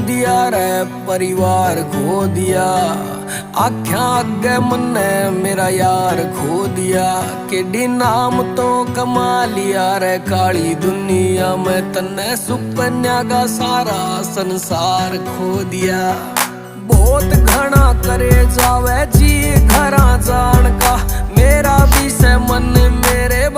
दिया रे परिवार खो दिया, आख्या अगे मन्ने मेरा यार खो दिया। केडी नाम तो कमा लिया रे काली दुनिया में, तन्ने सुकन्या का सारा संसार खो दिया। बहुत घना करे जावे जी घरा जान का, मेरा भी से मन मेरे